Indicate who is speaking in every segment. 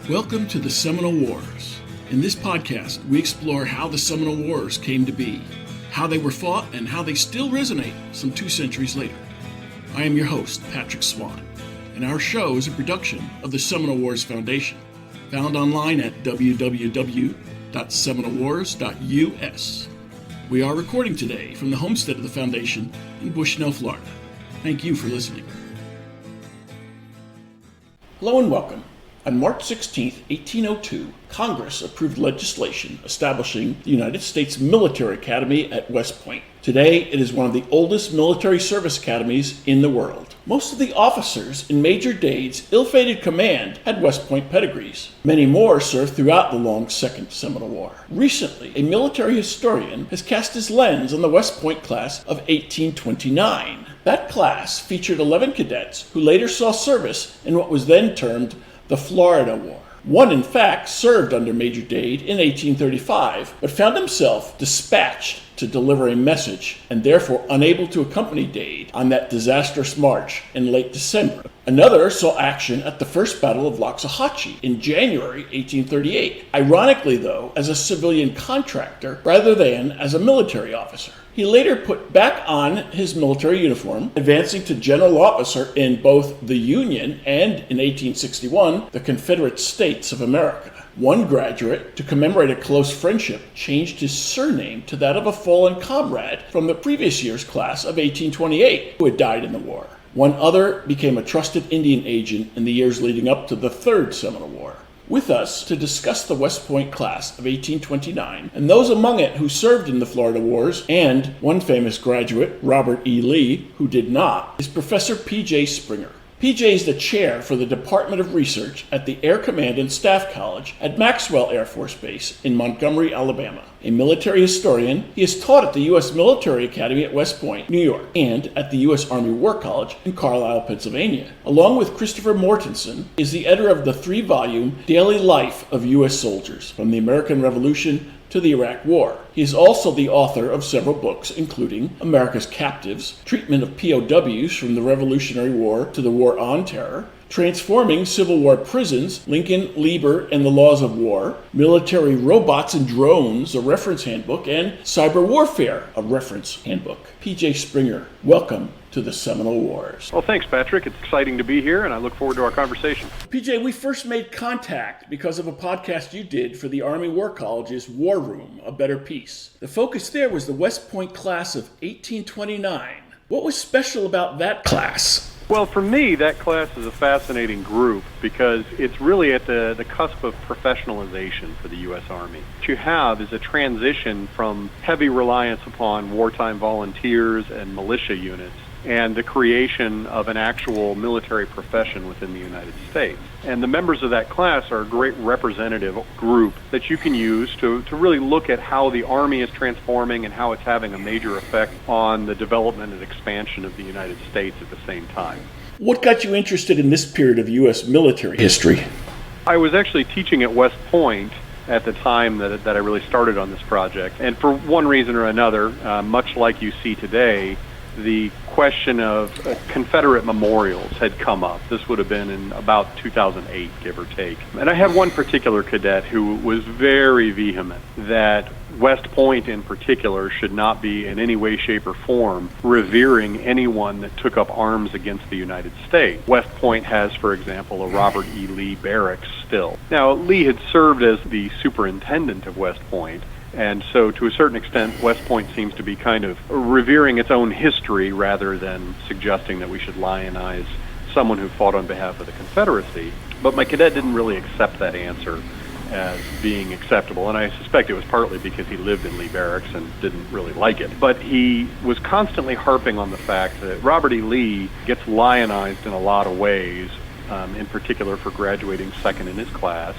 Speaker 1: Welcome to the Seminole Wars. In this podcast, we explore how the Seminole Wars came to be, how they were fought, and how they still resonate some 2 centuries later. I am your host, Patrick Swan, and our show is a production of the Seminole Wars Foundation, found online at www.seminolewars.us. We are recording today from the homestead of the Foundation in Bushnell, Florida. Thank you for listening. Hello and welcome. On March 16, 1802, Congress approved legislation establishing the United States Military Academy at West Point. Today, it is one of the oldest military service academies in the world. Most of the officers in Major Dade's ill-fated command had West Point pedigrees. Many more served throughout the long Second Seminole War. Recently, a military historian has cast his lens on the West Point class of 1829. That class featured 11 cadets who later saw service in what was then termed the Florida War. One, in fact, served under Major Dade in 1835, but found himself dispatched to deliver a message and therefore unable to accompany Dade on that disastrous march in late December. Another saw action at the First Battle of Loxahatchee in January 1838, ironically though, as a civilian contractor rather than as a military officer. He later put back on his military uniform, advancing to general officer in both the Union and, in 1861, the Confederate States of America. One graduate, to commemorate a close friendship, changed his surname to that of a fallen comrade from the previous year's class of 1828 who had died in the war. One other became a trusted Indian agent in the years leading up to the Third Seminole War. With us to discuss the West Point class of 1829 and those among it who served in the Florida Wars, and one famous graduate, Robert E. Lee, who did not, is Professor P.J. Springer. P.J. is the chair for the Department of Research at the Air Command and Staff College at Maxwell Air Force Base in Montgomery, Alabama. A military historian, he has taught at the U.S. Military Academy at West Point, New York, and at the U.S. Army War College in Carlyle, Pennsylvania. Along with Christopher Mortenson, is the editor of the 3-volume Daily Life of U.S. Soldiers, from the American Revolution to the Iraq War. He is also the author of several books, including America's Captives, Treatment of POWs from the Revolutionary War to the War on Terror, Transforming Civil War Prisons, Lincoln, Lieber, and the Laws of War, Military Robots and Drones, a Reference Handbook, and Cyber Warfare, a Reference Handbook. P.J. Springer, welcome to the Seminole Wars.
Speaker 2: Well, thanks, Patrick. It's exciting to be here, and I look forward to our conversation.
Speaker 1: P.J., we first made contact because of a podcast you did for the Army War College's War Room, A Better Peace. The focus there was the West Point class of 1829. What was special about that class?
Speaker 2: Well, for me, that class is a fascinating group because it's really at the cusp of professionalization for the U.S. Army. What you have is a transition from heavy reliance upon wartime volunteers and militia units and the creation of an actual military profession within the United States. And the members of that class are a great representative group that you can use to really look at how the Army is transforming and how it's having a major effect on the development and expansion of the United States at the same time.
Speaker 1: What got you interested in this period of U.S. military history?
Speaker 2: I was actually teaching at West Point at the time that I really started on this project. And for one reason or another, much like you see today, the question of Confederate memorials had come up. This would have been in about 2008, give or take. And I had one particular cadet who was very vehement that West Point in particular should not be in any way, shape, or form revering anyone that took up arms against the United States. West Point has, for example, a Robert E. Lee barracks still. Now, Lee had served as the superintendent of West Point, and so to a certain extent, West Point seems to be kind of revering its own history rather than suggesting that we should lionize someone who fought on behalf of the Confederacy. But my cadet didn't really accept that answer as being acceptable, and I suspect it was partly because he lived in Lee Barracks and didn't really like it. But he was constantly harping on the fact that Robert E. Lee gets lionized in a lot of ways, in particular for graduating second in his class,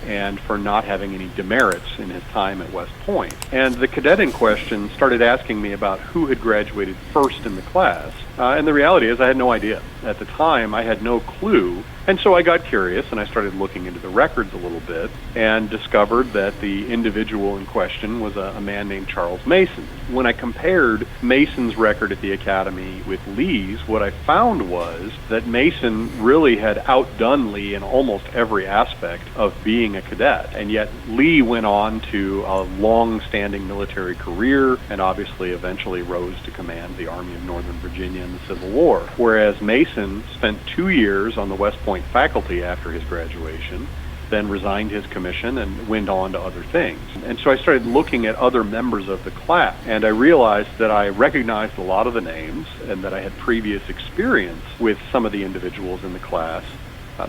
Speaker 2: and for not having any demerits in his time at West Point. And the cadet in question started asking me about who had graduated first in the class. And the reality is I had no idea. At the time, I had no clue And so I got curious and I started looking into the records a little bit and discovered that the individual in question was a man named Charles Mason. When I compared Mason's record at the Academy with Lee's, what I found was that Mason really had outdone Lee in almost every aspect of being a cadet. And yet Lee went on to a long-standing military career and obviously eventually rose to command the Army of Northern Virginia in the Civil War. Whereas Mason spent 2 years on the West Point faculty after his graduation, then resigned his commission and went on to other things. And so I started looking at other members of the class, and I realized that I recognized a lot of the names and that I had previous experience with some of the individuals in the class.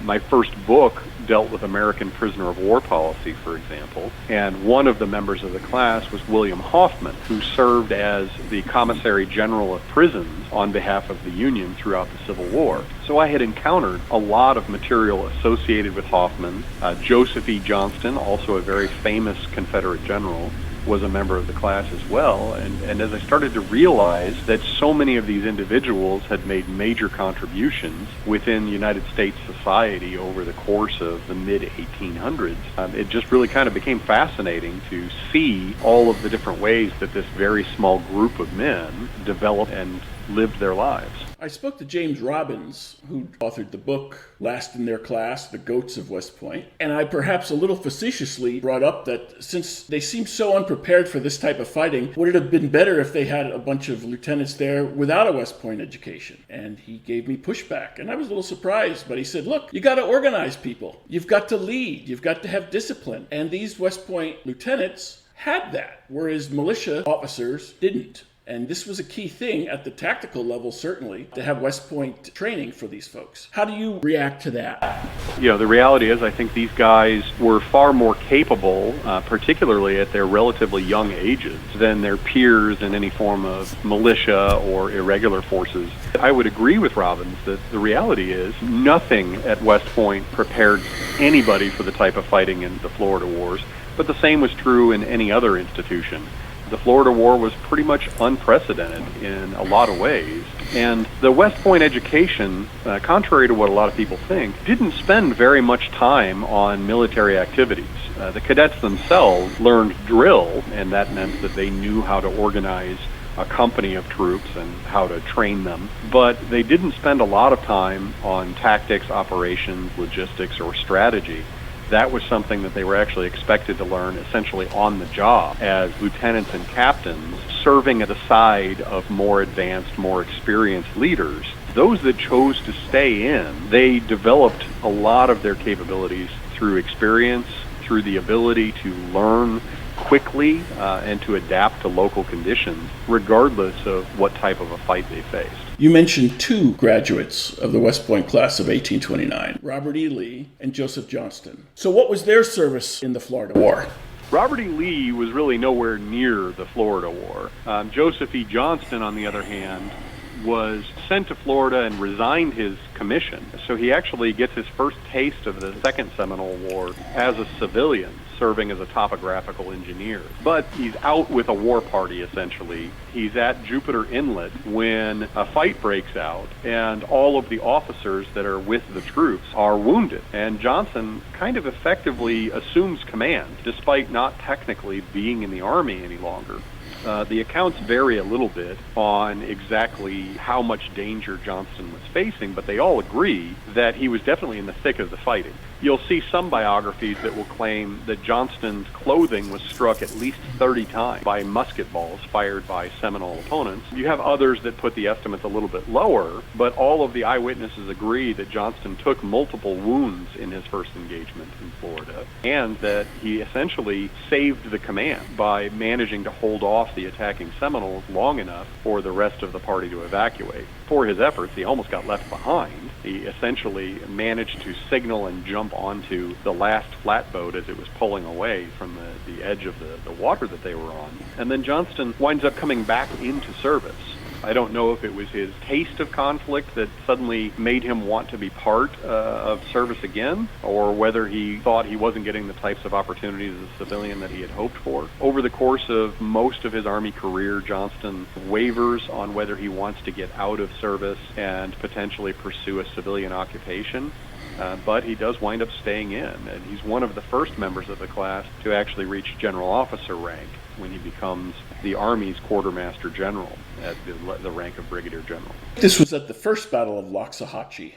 Speaker 2: My first book dealt with American prisoner of war policy, for example, and one of the members of the class was William Hoffman, who served as the Commissary General of Prisons on behalf of the Union throughout the Civil War. So I had encountered a lot of material associated with Hoffman. Joseph E. Johnston, also a very famous Confederate general, was a member of the class as well, and as I started to realize that so many of these individuals had made major contributions within United States society over the course of the mid-1800s, it just really kind of became fascinating to see all of the different ways that this very small group of men developed and lived their lives.
Speaker 1: I spoke to James Robbins, who authored the book Last in Their Class, The Goats of West Point, and I perhaps a little facetiously brought up that since they seemed so unprepared for this type of fighting, would it have been better if they had a bunch of lieutenants there without a West Point education? And he gave me pushback, and I was a little surprised, but he said, look, you got to organize people. You've got to lead. You've got to have discipline. And these West Point lieutenants had that, whereas militia officers didn't. And this was a key thing at the tactical level, certainly, to have West Point training for these folks. How do you react to that?
Speaker 2: You know, the reality is I think these guys were far more capable, particularly at their relatively young ages, than their peers in any form of militia or irregular forces. I would agree with Robbins that the reality is nothing at West Point prepared anybody for the type of fighting in the Florida Wars, but the same was true in any other institution. The Florida War was pretty much unprecedented in a lot of ways. And the West Point education, contrary to what a lot of people think, didn't spend very much time on military activities. The cadets themselves learned drill, and that meant that they knew how to organize a company of troops and how to train them. But they didn't spend a lot of time on tactics, operations, logistics, or strategy. That was something that they were actually expected to learn essentially on the job as lieutenants and captains serving at the side of more advanced, more experienced leaders. Those that chose to stay in, they developed a lot of their capabilities through experience, through the ability to learn quickly and to adapt to local conditions, regardless of what type of a fight they faced.
Speaker 1: You mentioned two graduates of the West Point class of 1829, Robert E. Lee and Joseph Johnston. So what was their service in the Florida War?
Speaker 2: Robert E. Lee was really nowhere near the Florida War. Joseph E. Johnston, on the other hand, was sent to Florida and resigned his commission. So he actually gets his first taste of the Second Seminole War as a civilian, serving as a topographical engineer. But he's out with a war party, essentially. He's at Jupiter Inlet when a fight breaks out, and all of the officers that are with the troops are wounded. And Johnson kind of effectively assumes command, despite not technically being in the Army any longer. The accounts vary a little bit on exactly how much danger Johnston was facing, but they all agree that he was definitely in the thick of the fighting. You'll see some biographies that will claim that Johnston's clothing was struck at least 30 times by musket balls fired by Seminole opponents. You have others that put the estimates a little bit lower, but all of the eyewitnesses agree that Johnston took multiple wounds in his first engagement in Florida, and that he essentially saved the command by managing to hold off the attacking Seminoles long enough for the rest of the party to evacuate. For his efforts, he almost got left behind. He essentially managed to signal and jump onto the last flatboat as it was pulling away from the edge of the water that they were on. And then Johnston winds up coming back into service. I don't know if it was his taste of conflict that suddenly made him want to be part of service again, or whether he thought he wasn't getting the types of opportunities as a civilian that he had hoped for. Over the course of most of his Army career, Johnston wavers on whether he wants to get out of service and potentially pursue a civilian occupation. but he does wind up staying in, and he's one of the first members of the class to actually reach general officer rank when he becomes the Army's quartermaster general at the rank of brigadier general.
Speaker 1: This was at the First Battle of Loxahatchee.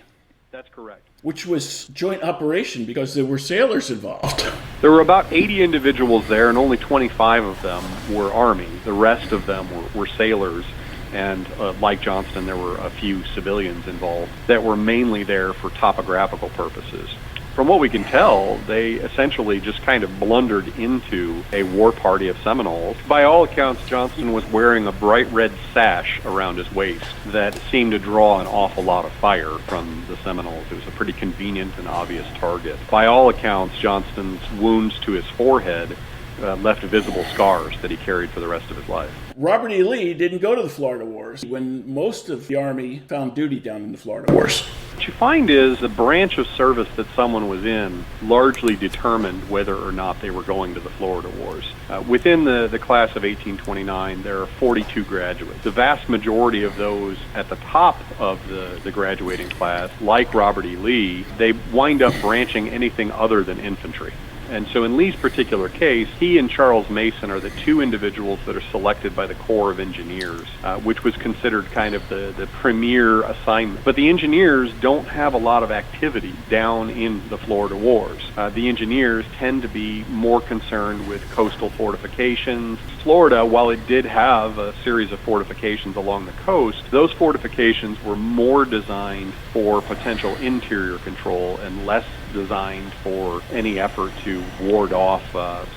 Speaker 2: That's correct.
Speaker 1: Which was joint operation because there were sailors involved.
Speaker 2: There were about 80 individuals there, and only 25 of them were Army. The rest of them were sailors, and like Johnston, there were a few civilians involved that were mainly there for topographical purposes. From what we can tell, they essentially just kind of blundered into a war party of Seminoles. By all accounts, Johnston was wearing a bright red sash around his waist that seemed to draw an awful lot of fire from the Seminoles. It was a pretty convenient and obvious target. By all accounts, Johnston's wounds to his forehead left visible scars that he carried for the rest of his life.
Speaker 1: Robert E. Lee didn't go to the Florida Wars when most of the Army found duty down in the Florida Wars.
Speaker 2: What you find is the branch of service that someone was in largely determined whether or not they were going to the Florida Wars. Within the class of 1829, there are 42 graduates. The vast majority of those at the top of the graduating class, like Robert E. Lee, they wind up branching anything other than infantry. And so in Lee's particular case, he and Charles Mason are the two individuals that are selected by the Corps of Engineers, which was considered kind of the premier assignment. But the engineers don't have a lot of activity down in the Florida Wars. The engineers tend to be more concerned with coastal fortifications. Florida, while it did have a series of fortifications along the coast, those fortifications were more designed for potential interior control and less designed for any effort to ward off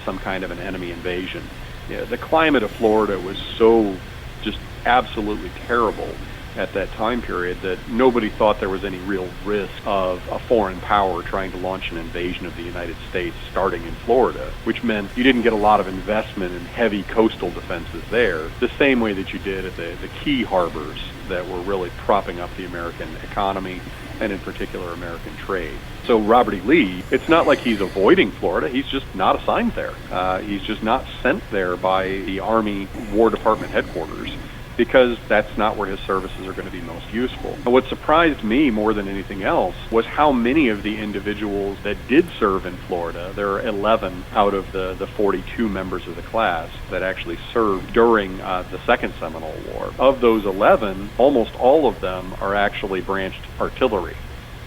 Speaker 2: some kind of an enemy invasion. The climate of Florida was so just absolutely terrible at that time period that nobody thought there was any real risk of a foreign power trying to launch an invasion of the United States starting in Florida, which meant you didn't get a lot of investment in heavy coastal defenses there, the same way that you did at the key harbors that were really propping up the American economy and in particular American trade. So Robert E. Lee, it's not like he's avoiding Florida, he's just not assigned there. He's just not sent there by the Army War Department headquarters because that's not where his services are going to be most useful. And what surprised me more than anything else was how many of the individuals that did serve in Florida, there are 11 out of the 42 members of the class that actually served during the Second Seminole War. Of those 11, almost all of them are actually branched artillery.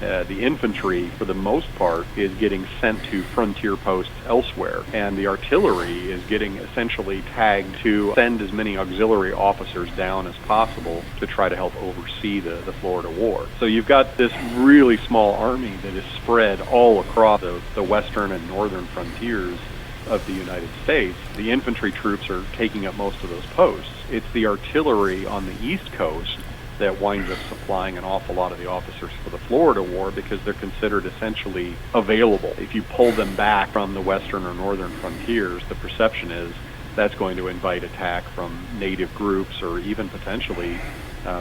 Speaker 2: The infantry, for the most part, is getting sent to frontier posts elsewhere, and the artillery is getting essentially tagged to send as many auxiliary officers down as possible to try to help oversee the Florida War. So you've got this really small army that is spread all across the western and northern frontiers of the United States. The infantry troops are taking up most of those posts. It's the artillery on the East Coast that winds up supplying an awful lot of the officers for the Florida War because they're considered essentially available. If you pull them back from the western or northern frontiers, the perception is that's going to invite attack from native groups or even potentially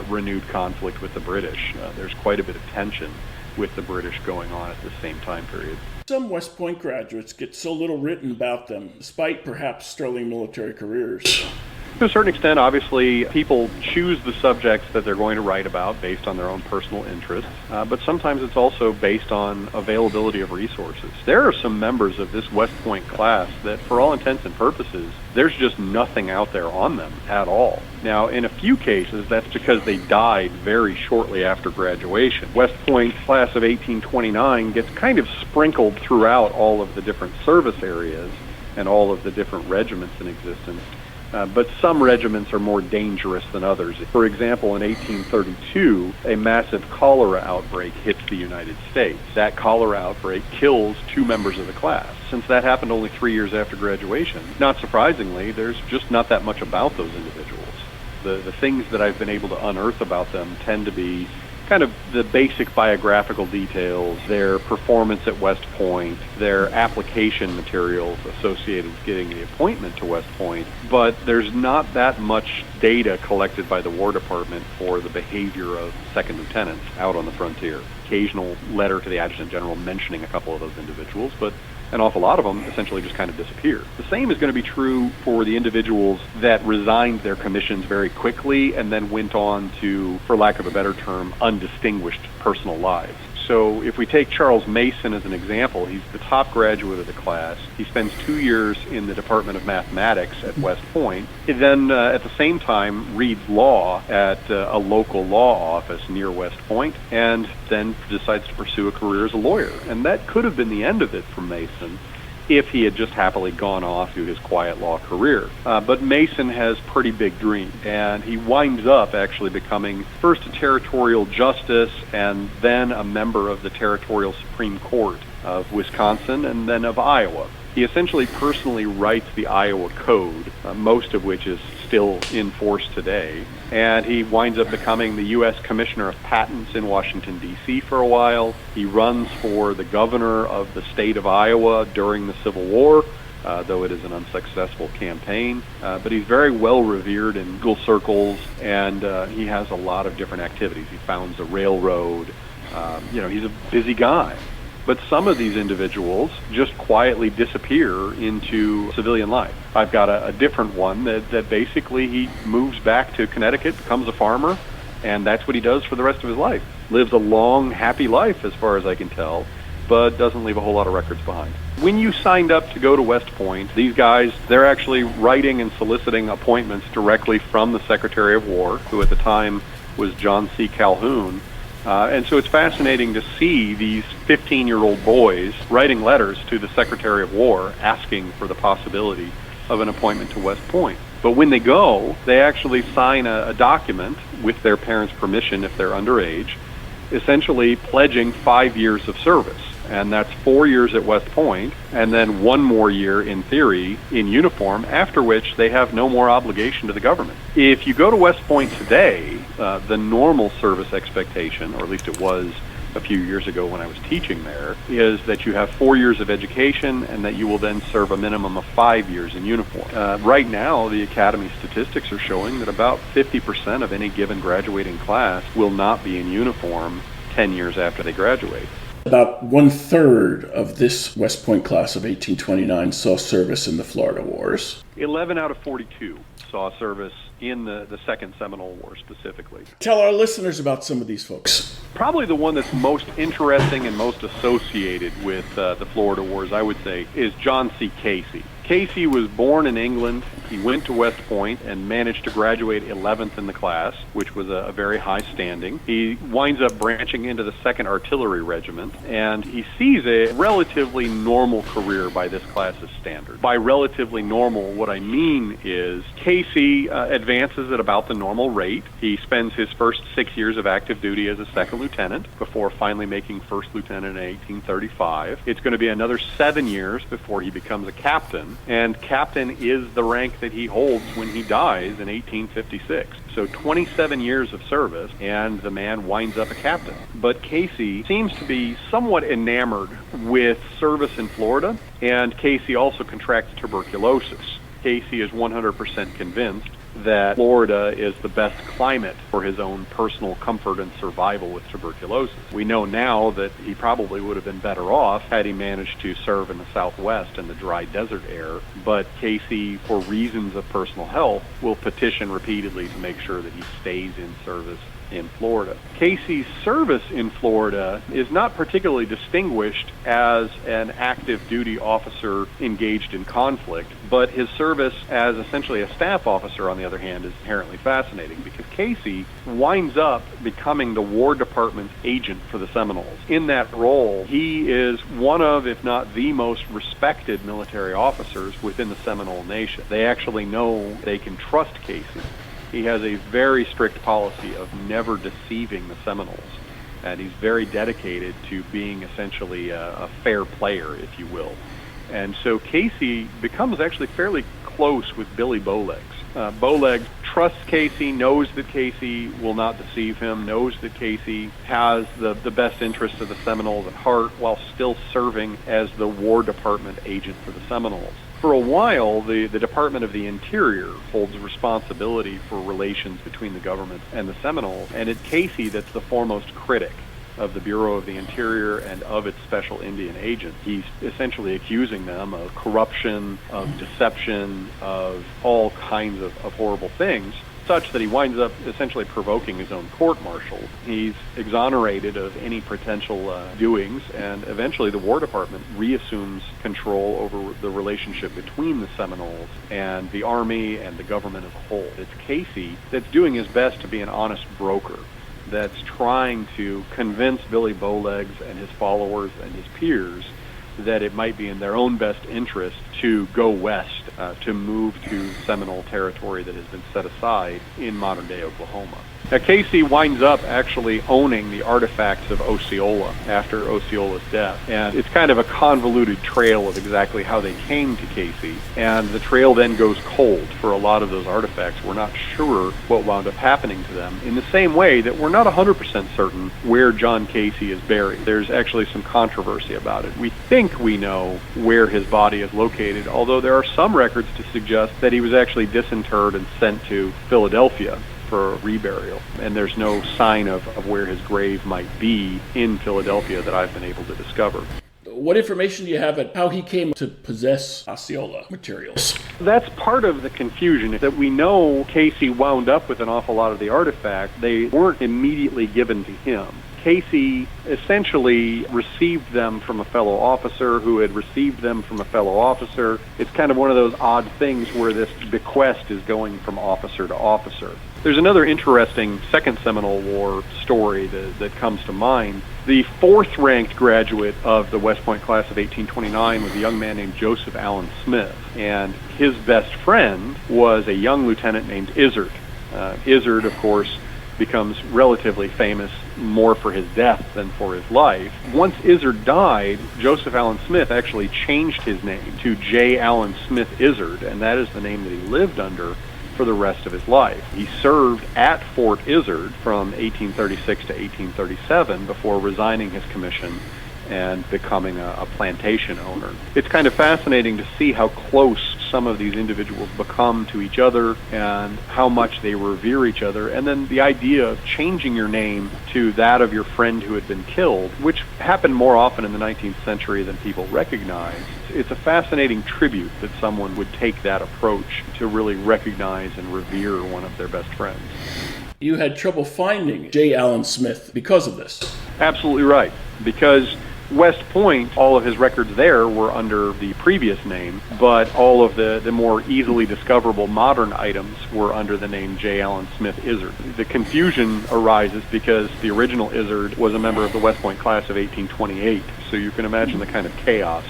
Speaker 2: renewed conflict with the British. There's quite a bit of tension with the British going on at the same time period.
Speaker 1: Some West Point graduates get so little written about them, despite perhaps sterling military careers.
Speaker 2: To a certain extent, obviously, people choose the subjects that they're going to write about based on their own personal interests, but sometimes it's also based on availability of resources. There are some members of this West Point class that, for all intents and purposes, there's just nothing out there on them at all. Now, in a few cases, that's because they died very shortly after graduation. West Point class of 1829 gets kind of sprinkled throughout all of the different service areas and all of the different regiments in existence. But some regiments are more dangerous than others. For example, in 1832, a massive cholera outbreak hits the United States. That cholera outbreak kills 2 members of the class. Since that happened only 3 years after graduation, not surprisingly, there's just not that much about those individuals. The things that I've been able to unearth about them tend to be kind of the basic biographical details, their performance at West Point, their application materials associated with getting the appointment to West Point, but there's not that much data collected by the War Department for the behavior of second lieutenants out on the frontier. Occasional letter to the Adjutant General mentioning a couple of those individuals, but an awful lot of them essentially just kind of disappear. The same is going to be true for the individuals that resigned their commissions very quickly and then went on to, for lack of a better term, undistinguished personal lives. So if we take Charles Mason as an example, he's the top graduate of the class. He spends 2 years in the Department of Mathematics at West Point. He then, at the same time, reads law at a local law office near West Point, and then decides to pursue a career as a lawyer. And that could have been the end of it for Mason if he had just happily gone off to his quiet law career. But Mason has pretty big dreams, and he winds up actually becoming first a territorial justice and then a member of the Territorial Supreme Court of Wisconsin and then of Iowa. He essentially personally writes the Iowa Code, most of which is still in force today, and he winds up becoming the U.S. Commissioner of Patents in Washington, D.C. for a while. He runs for the governor of the state of Iowa during the Civil War, though it is an unsuccessful campaign. But he's very well revered in legal circles, and he has a lot of different activities. He founds a railroad. He's a busy guy. But some of these individuals just quietly disappear into civilian life. I've got a different one that basically he moves back to Connecticut, becomes a farmer, and that's what he does for the rest of his life. Lives a long, happy life as far as I can tell, but doesn't leave a whole lot of records behind. When you signed up to go to West Point, these guys, they're actually writing and soliciting appointments directly from the Secretary of War, who at the time was John C. Calhoun. And so it's fascinating to see these 15-year-old boys writing letters to the Secretary of War asking for the possibility of an appointment to West Point. But when they go, they actually sign a document with their parents' permission if they're underage, essentially pledging 5 years of service. And that's 4 years at West Point, and then 1 more year, in theory, in uniform, after which they have no more obligation to the government. If you go to West Point today, the normal service expectation, or at least it was a few years ago when I was teaching there, is that you have 4 years of education and that you will then serve a minimum of 5 years in uniform. Right now, the Academy statistics are showing that about 50% of any given graduating class will not be in uniform 10 years after they graduate.
Speaker 1: About 1/3 of this West Point class of 1829 saw service in the Florida Wars.
Speaker 2: 11 out of 42 saw service in the Second Seminole War specifically.
Speaker 1: Tell our listeners about some of these folks.
Speaker 2: Probably the one that's most interesting and most associated with the Florida Wars, I would say, is John C. Casey. Casey was born in England. He went to West Point and managed to graduate 11th in the class, which was a very high standing. He winds up branching into the 2nd Artillery Regiment, and he sees a relatively normal career by this class's standard. By relatively normal, what I mean is Casey advances at about the normal rate. He spends his first 6 years of active duty as a 2nd lieutenant before finally making 1st lieutenant in 1835. It's going to be another 7 years before he becomes a captain, and captain is the rank that he holds when he dies in 1856. So 27 years of service, and the man winds up a captain. But Casey seems to be somewhat enamored with service in Florida, and Casey also contracts tuberculosis. Casey is 100% convinced that Florida is the best climate for his own personal comfort and survival with tuberculosis. We know now that he probably would have been better off had he managed to serve in the Southwest in the dry desert air, but Casey, for reasons of personal health, will petition repeatedly to make sure that he stays in service in Florida. Casey's service in Florida is not particularly distinguished as an active duty officer engaged in conflict, but his service as essentially a staff officer, on the other hand, is inherently fascinating because Casey winds up becoming the War Department's agent for the Seminoles. In that role, he is one of, if not the most respected military officers within the Seminole Nation. They actually know they can trust Casey. He has a very strict policy of never deceiving the Seminoles, and he's very dedicated to being essentially a fair player, if you will. And so Casey becomes actually fairly close with Billy Bowlegs. Bowlegs trusts Casey, knows that Casey will not deceive him, knows that Casey has the best interests of the Seminoles at heart while still serving as the War Department agent for the Seminoles. For a while, the Department of the Interior holds responsibility for relations between the government and the Seminoles, and it's Casey that's the foremost critic of the Bureau of the Interior and of its special Indian agent. He's essentially accusing them of corruption, of deception, of all kinds of horrible things. such that he winds up essentially provoking his own court-martial. He's exonerated of any potential doings, and eventually the War Department reassumes control over the relationship between the Seminoles and the Army and the government as a whole. It's Casey that's doing his best to be an honest broker, that's trying to convince Billy Bowlegs and his followers and his peers that it might be in their own best interest to go west, to move to Seminole territory that has been set aside in modern-day Oklahoma. Now, Casey winds up actually owning the artifacts of Osceola after Osceola's death, and it's kind of a convoluted trail of exactly how they came to Casey, and the trail then goes cold for a lot of those artifacts. We're not sure what wound up happening to them, in the same way that we're not 100% certain where John Casey is buried. There's actually some controversy about it. We think we know where his body is located, although there are some records to suggest that he was actually disinterred and sent to Philadelphia for reburial, and there's no sign of where his grave might be in Philadelphia that I've been able to discover.
Speaker 1: What information do you have at how he came to possess Osceola materials?
Speaker 2: That's part of the confusion, that we know Casey wound up with an awful lot of the artifacts. They weren't immediately given to him. Casey essentially received them from a fellow officer who had received them from a fellow officer. It's kind of one of those odd things where this bequest is going from officer to officer. There's another interesting Second Seminole War story that comes to mind. The fourth-ranked graduate of the West Point class of 1829 was a young man named Joseph Allen Smith, and his best friend was a young lieutenant named Izard. Izard, of course, becomes relatively famous more for his death than for his life. Once Izard died, Joseph Allen Smith actually changed his name to J. Allen Smith Izard, and that is the name that he lived under for the rest of his life. He served at Fort Izard from 1836 to 1837 before resigning his commission and becoming a plantation owner. It's kind of fascinating to see how close some of these individuals become to each other and how much they revere each other, and then the idea of changing your name to that of your friend who had been killed, which happened more often in the 19th century than people recognize. It's a fascinating tribute that someone would take that approach to really recognize and revere one of their best friends.
Speaker 1: You had trouble finding J. Allen Smith because of this.
Speaker 2: Absolutely right, because West Point, all of his records there were under the previous name, but all of the more easily discoverable modern items were under the name J. Allen Smith Izard. The confusion arises because the original Izard was a member of the West Point class of 1828, so you can imagine the kind of chaos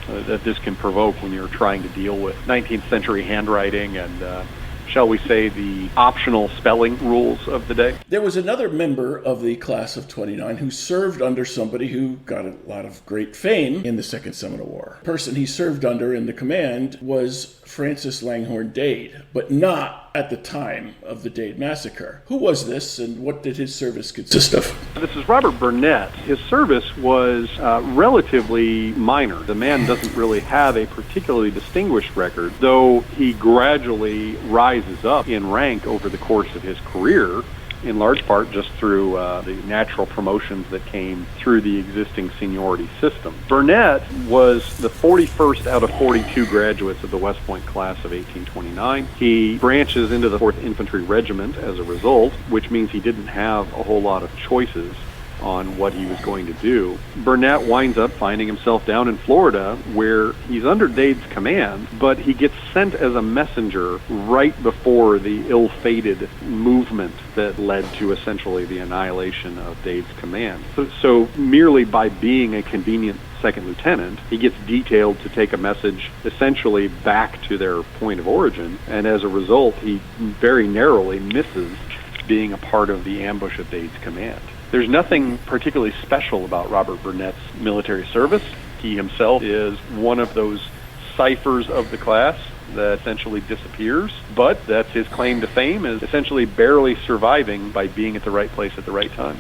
Speaker 2: that this can provoke when you're trying to deal with 19th century handwriting and shall we say, the optional spelling rules of the day.
Speaker 1: There was another member of the class of 29 who served under somebody who got a lot of great fame in the Second Seminole War. The person he served under in the command was Francis Langhorne Dade, but not at the time of the Dade massacre. Who was this, and what did his service consist of?
Speaker 2: This is Robert Burnett. His service was relatively minor. The man doesn't really have a particularly distinguished record, though he gradually rises up in rank over the course of his career, in large part just through the natural promotions that came through the existing seniority system. Burnett was the 41st out of 42 graduates of the West Point class of 1829. He branches into the 4th Infantry Regiment as a result, which means he didn't have a whole lot of choices on what he was going to do. Burnett winds up finding himself down in Florida where he's under Dade's command, but he gets sent as a messenger right before the ill-fated movement that led to essentially the annihilation of Dade's command. So merely by being a convenient second lieutenant, he gets detailed to take a message essentially back to their point of origin, and as a result, he very narrowly misses being a part of the ambush of Dade's command. There's nothing particularly special about Robert Burnett's military service. He himself is one of those ciphers of the class that essentially disappears, but that's his claim to fame, is essentially barely surviving by being at the right place at the right time.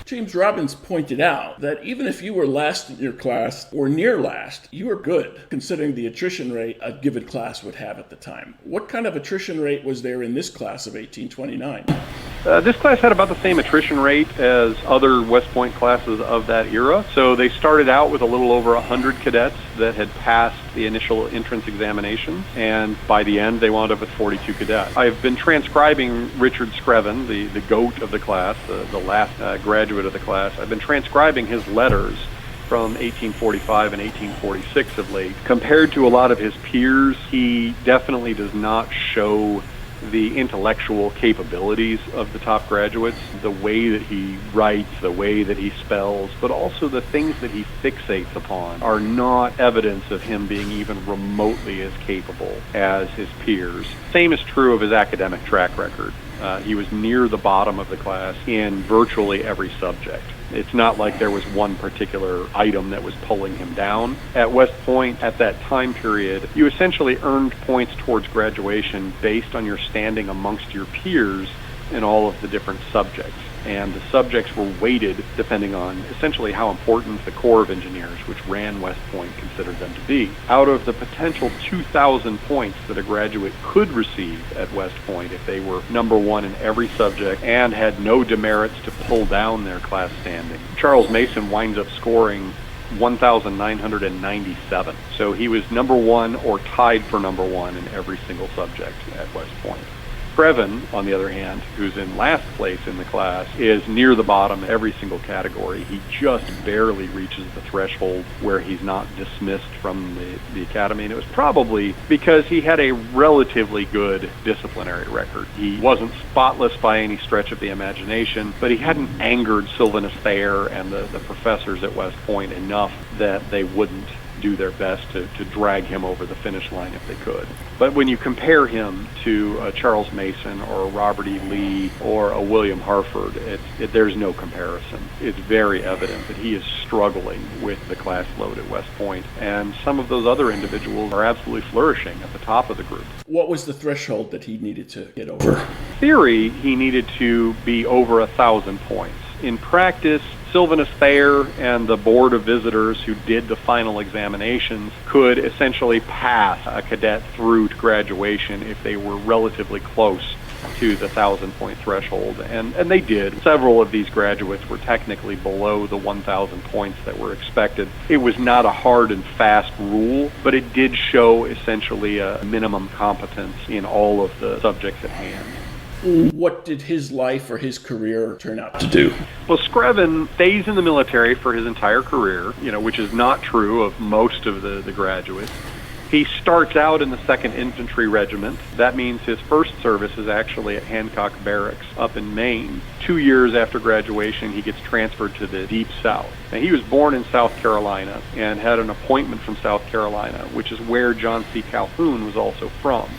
Speaker 1: James Robbins pointed out that even if you were last in your class or near last, you were good, considering the attrition rate a given class would have at the time. What kind of attrition rate was there in this class of 1829?
Speaker 2: This class had about the same attrition rate as other West Point classes of that era. So they started out with a little over 100 cadets that had passed the initial entrance examinations, and by the end they wound up with 42 cadets. I've been transcribing Richard Screven, the GOAT of the class, the last graduate of the class. I've been transcribing his letters from 1845 and 1846 of late. Compared to a lot of his peers, he definitely does not show the intellectual capabilities of the top graduates, the way that he writes, the way that he spells, but also the things that he fixates upon are not evidence of him being even remotely as capable as his peers. Same is true of his academic track record. He was near the bottom of the class in virtually every subject. It's not like there was one particular item that was pulling him down. At West Point, at that time period, you essentially earned points towards graduation based on your standing amongst your peers in all of the different subjects. And the subjects were weighted depending on essentially how important the Corps of Engineers, which ran West Point, considered them to be. Out of the potential 2,000 points that a graduate could receive at West Point if they were number one in every subject and had no demerits to pull down their class standing, Charles Mason winds up scoring 1,997. So he was number one or tied for number one in every single subject at West Point. Screven, on the other hand, who's in last place in the class, is near the bottom in every single category. He just barely reaches the threshold where he's not dismissed from the academy, and it was probably because he had a relatively good disciplinary record. He wasn't spotless by any stretch of the imagination, but he hadn't angered Sylvanus Thayer and the professors at West Point enough that they wouldn't do their best to drag him over the finish line if they could. But when you compare him to a Charles Mason or a Robert E. Lee or a William Harford, there's no comparison. It's very evident that he is struggling with the class load at West Point, and some of those other individuals are absolutely flourishing at the top of the group.
Speaker 1: What was the threshold that he needed to get over?
Speaker 2: In theory, he needed to be over 1,000 points. In practice, Sylvanus Thayer and the board of visitors who did the final examinations could essentially pass a cadet through to graduation if they were relatively close to the 1,000-point threshold, and they did. Several of these graduates were technically below the 1,000 points that were expected. It was not a hard and fast rule, but it did show essentially a minimum competence in all of the subjects at hand.
Speaker 1: What did his life or his career turn out to do?
Speaker 2: Well, Screven stays in the military for his entire career, which is not true of most of the graduates. He starts out in the 2nd Infantry Regiment. That means his first service is actually at Hancock Barracks up in Maine. 2 years after graduation, he gets transferred to the Deep South. Now, he was born in South Carolina and had an appointment from South Carolina, which is where John C. Calhoun was also from.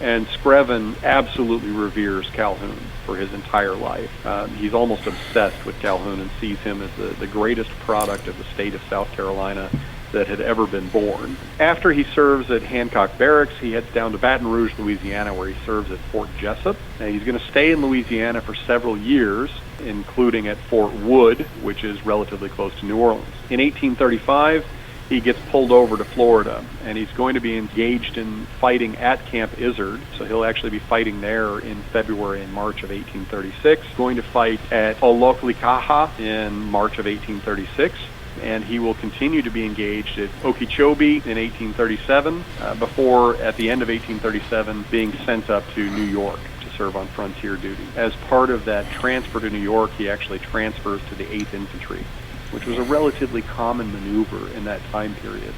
Speaker 2: And Screven absolutely reveres Calhoun for his entire life. He's almost obsessed with Calhoun and sees him as the greatest product of the state of South Carolina that had ever been born. After he serves at Hancock Barracks, he heads down to Baton Rouge, Louisiana, where he serves at Fort Jessup. Now, he's going to stay in Louisiana for several years, including at Fort Wood, which is relatively close to New Orleans. In 1835, he gets pulled over to Florida, and he's going to be engaged in fighting at Camp Izard. So he'll actually be fighting there in February and March of 1836. Going to fight at Oloclicaha in March of 1836. And he will continue to be engaged at Okeechobee in 1837, before, at the end of 1837, being sent up to New York to serve on frontier duty. As part of that transfer to New York, he actually transfers to the 8th Infantry, which was a relatively common maneuver in that time period.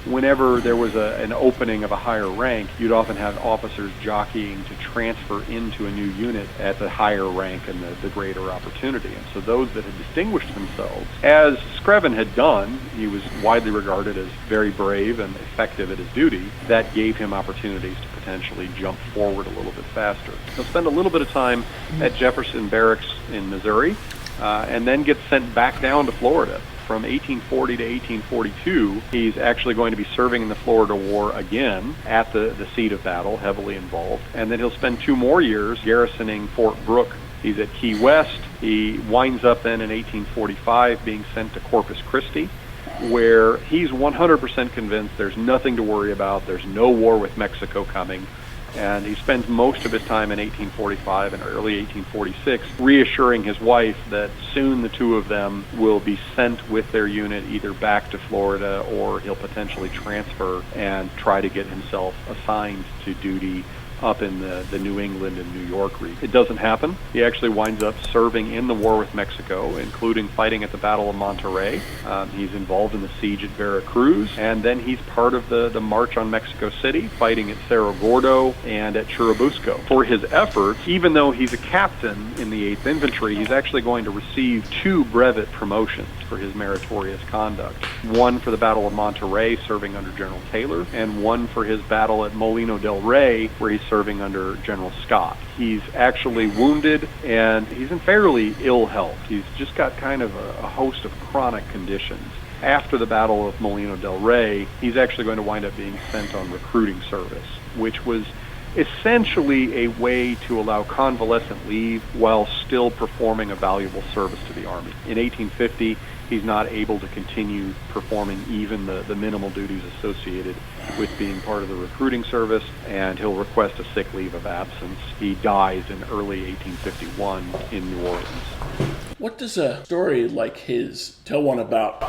Speaker 2: Whenever there was an opening of a higher rank, you'd often have officers jockeying to transfer into a new unit at the higher rank and the greater opportunity. And so those that had distinguished themselves, as Screven had done, he was widely regarded as very brave and effective at his duty. That gave him opportunities to potentially jump forward a little bit faster. He'll spend a little bit of time at Jefferson Barracks in Missouri, and then gets sent back down to Florida. From 1840 to 1842, he's actually going to be serving in the Florida War again at the seat of battle, heavily involved. And then he'll spend 2 more years garrisoning Fort Brooke. He's at Key West. He winds up then in 1845 being sent to Corpus Christi, where he's 100% convinced there's nothing to worry about. There's no war with Mexico coming. And he spends most of his time in 1845 and early 1846 reassuring his wife that soon the two of them will be sent with their unit either back to Florida, or he'll potentially transfer and try to get himself assigned to duty up in the New England and New York region. It doesn't happen. He actually winds up serving in the war with Mexico, including fighting at the Battle of Monterey. He's involved in the siege at Veracruz, and then he's part of the march on Mexico City, fighting at Cerro Gordo and at Churubusco. For his efforts, even though he's a captain in the 8th Infantry, he's actually going to receive 2 brevet promotions for his meritorious conduct. One for the Battle of Monterey, serving under General Taylor, and one for his battle at Molino del Rey, where he's serving under General Scott. He's actually wounded, and he's in fairly ill health. He's just got kind of a host of chronic conditions. After the Battle of Molino del Rey, he's actually going to wind up being sent on recruiting service, which was essentially a way to allow convalescent leave while still performing a valuable service to the Army. In 1850, he's not able to continue performing even the minimal duties associated with being part of the recruiting service, and he'll request a sick leave of absence. He dies in early 1851 in New Orleans.
Speaker 1: What does a story like his tell one about?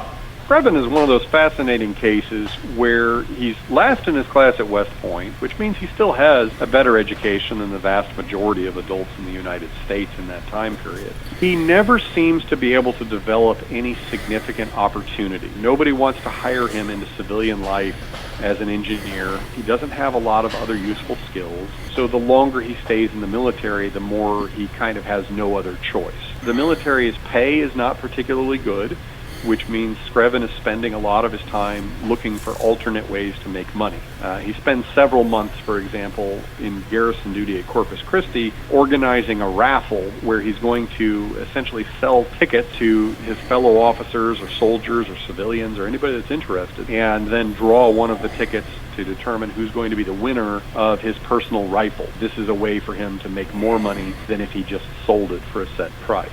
Speaker 2: Screven is one of those fascinating cases where he's last in his class at West Point, which means he still has a better education than the vast majority of adults in the United States in that time period. He never seems to be able to develop any significant opportunity. Nobody wants to hire him into civilian life as an engineer. He doesn't have a lot of other useful skills, so the longer he stays in the military, the more he kind of has no other choice. The military's pay is not particularly good, which means Screven is spending a lot of his time looking for alternate ways to make money. He spends several months, for example, in garrison duty at Corpus Christi, organizing a raffle where he's going to essentially sell tickets to his fellow officers or soldiers or civilians or anybody that's interested, and then draw one of the tickets to determine who's going to be the winner of his personal rifle. This is a way for him to make more money than if he just sold it for a set price.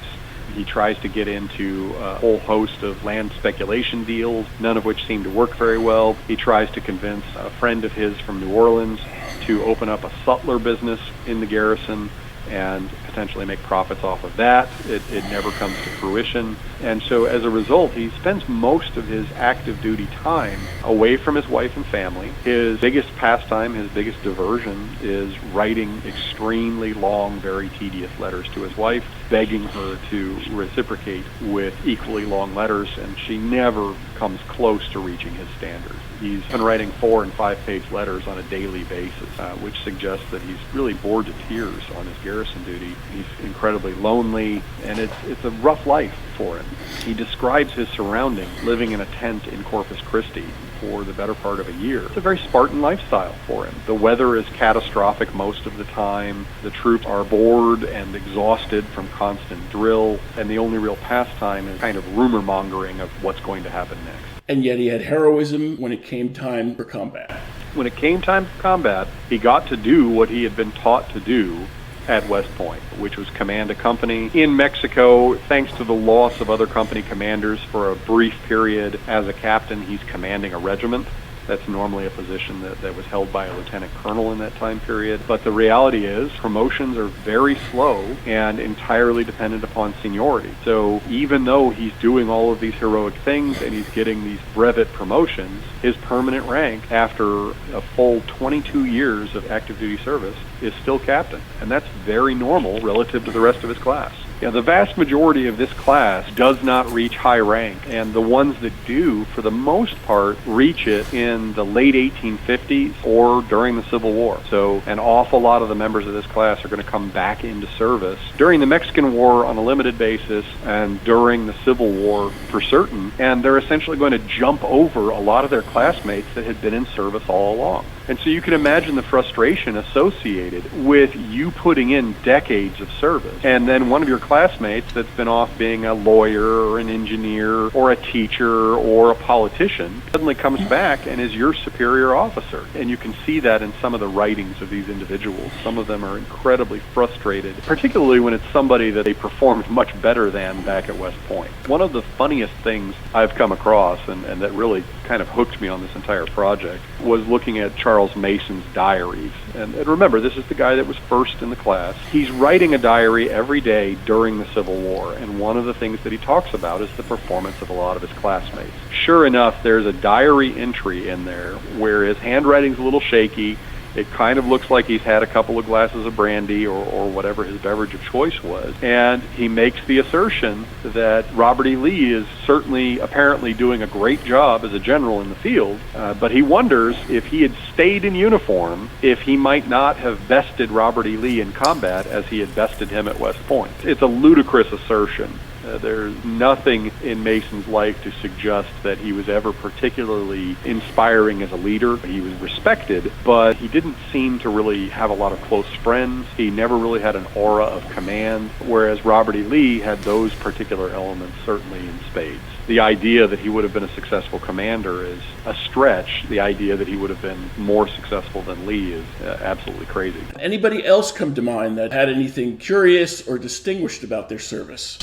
Speaker 2: He tries to get into a whole host of land speculation deals, none of which seem to work very well. He tries to convince a friend of his from New Orleans to open up a sutler business in the garrison and potentially make profits off of that. It never comes to fruition. And so as a result, he spends most of his active duty time away from his wife and family. His biggest pastime, his biggest diversion is writing extremely long, very tedious letters to his wife, begging her to reciprocate with equally long letters, and she never comes close to reaching his standards. He's been writing 4- and 5-page letters on a daily basis, which suggests that he's really bored to tears on his garrison duty. He's incredibly lonely, and it's a rough life for him. He describes his surroundings, living in a tent in Corpus Christi for the better part of a year. It's a very Spartan lifestyle for him. The weather is catastrophic most of the time. The troops are bored and exhausted from constant drill, and the only real pastime is kind of rumor mongering of what's going to happen next.
Speaker 1: And yet he had heroism when it came time for combat.
Speaker 2: When it came time for combat, he got to do what he had been taught to do at West Point, which was command a company. In Mexico, thanks to the loss of other company commanders for a brief period as a captain, he's commanding a regiment. That's normally a position that was held by a lieutenant colonel in that time period. But the reality is promotions are very slow and entirely dependent upon seniority. So even though he's doing all of these heroic things and he's getting these brevet promotions, his permanent rank after a full 22 years of active duty service is still captain. And that's very normal relative to the rest of his class. Yeah, the vast majority of this class does not reach high rank, and the ones that do, for the most part, reach it in the late 1850s or during the Civil War. So an awful lot of the members of this class are going to come back into service during the Mexican War on a limited basis and during the Civil War for certain, and they're essentially going to jump over a lot of their classmates that had been in service all along. And so you can imagine the frustration associated with you putting in decades of service, and then one of your classmates that's been off being a lawyer or an engineer or a teacher or a politician suddenly comes back and is your superior officer. And you can see that in some of the writings of these individuals. Some of them are incredibly frustrated, particularly when it's somebody that they performed much better than back at West Point. One of the funniest things I've come across, and that really kind of hooked me on this entire project was looking at Charles Mason's diaries. And remember, this is the guy that was first in the class. He's writing a diary every day during the Civil War, and one of the things that he talks about is the performance of a lot of his classmates. Sure enough, there's a diary entry in there where his handwriting's a little shaky. It kind of looks like he's had a couple of glasses of brandy or whatever his beverage of choice was. And he makes the assertion that Robert E. Lee is certainly apparently doing a great job as a general in the field, but he wonders if he had stayed in uniform, if he might not have bested Robert E. Lee in combat as he had bested him at West Point. It's a ludicrous assertion. There's nothing in Mason's life to suggest that he was ever particularly inspiring as a leader. He was respected, but he didn't seem to really have a lot of close friends. He never really had an aura of command, whereas Robert E. Lee had those particular elements certainly in spades. The idea that he would have been a successful commander is a stretch. The idea that he would have been more successful than Lee is absolutely crazy.
Speaker 1: Anybody else come to mind that had anything curious or distinguished about their service?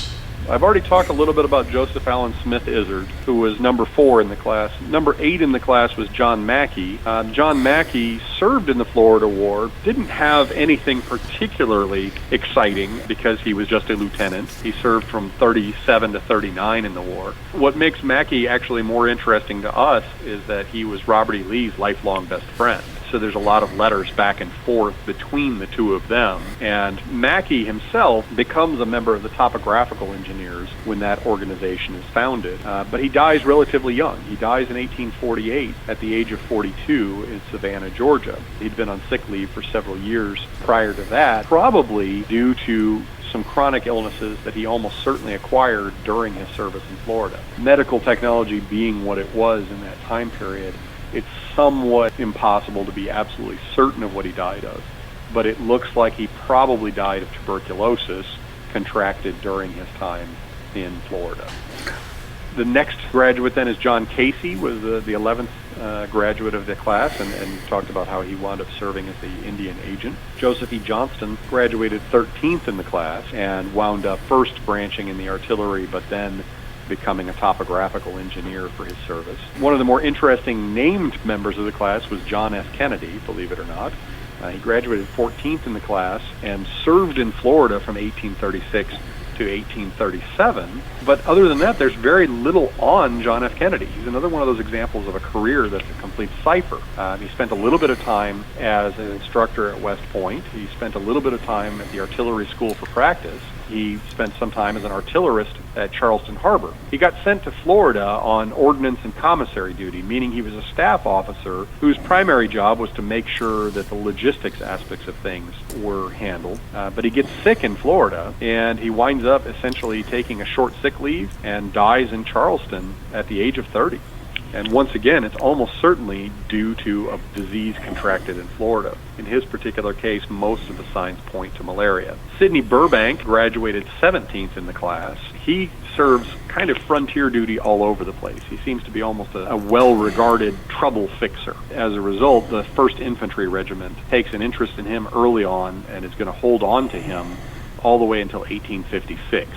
Speaker 2: I've already talked a little bit about Joseph Allen Smith Izzard, who was number 4 in the class. Number 8 in the class was John Mackey. John Mackey served in the Florida War, didn't have anything particularly exciting because he was just a lieutenant. He served from 37 to 39 in the war. What makes Mackey actually more interesting to us is that he was Robert E. Lee's lifelong best friend. So there's a lot of letters back and forth between the two of them. And Mackey himself becomes a member of the topographical engineers when that organization is founded. But he dies relatively young. He dies in 1848 at the age of 42 in Savannah, Georgia. He'd been on sick leave for several years prior to that, probably due to some chronic illnesses that he almost certainly acquired during his service in Florida. Medical technology being what it was in that time period, it's somewhat impossible to be absolutely certain of what he died of, but it looks like he probably died of tuberculosis contracted during his time in Florida. The next graduate then is John Casey, was the 11th graduate of the class, and talked about how he wound up serving as the Indian agent. Joseph E. Johnston graduated 13th in the class and wound up first branching in the artillery, but then becoming a topographical engineer for his service. One of the more interesting named members of the class was John S. Kennedy, believe it or not. He graduated 14th in the class and served in Florida from 1836 to 1837. But other than that, there's very little on John F. Kennedy. He's another one of those examples of a career that's a complete cipher. He spent a little bit of time as an instructor at West Point. He spent a little bit of time at the artillery school for practice. He spent some time as an artillerist at Charleston Harbor. He got sent to Florida on ordnance and commissary duty, meaning he was a staff officer whose primary job was to make sure that the logistics aspects of things were handled. But he gets sick in Florida, and he winds up essentially taking a short sick leave and dies in Charleston at the age of 30. And once again, it's almost certainly due to a disease contracted in Florida. In his particular case, most of the signs point to malaria. Sidney Burbank graduated 17th in the class. He serves kind of frontier duty all over the place. He seems to be almost a well-regarded trouble fixer. As a result, the 1st Infantry Regiment takes an interest in him early on and is going to hold on to him all the way until 1856.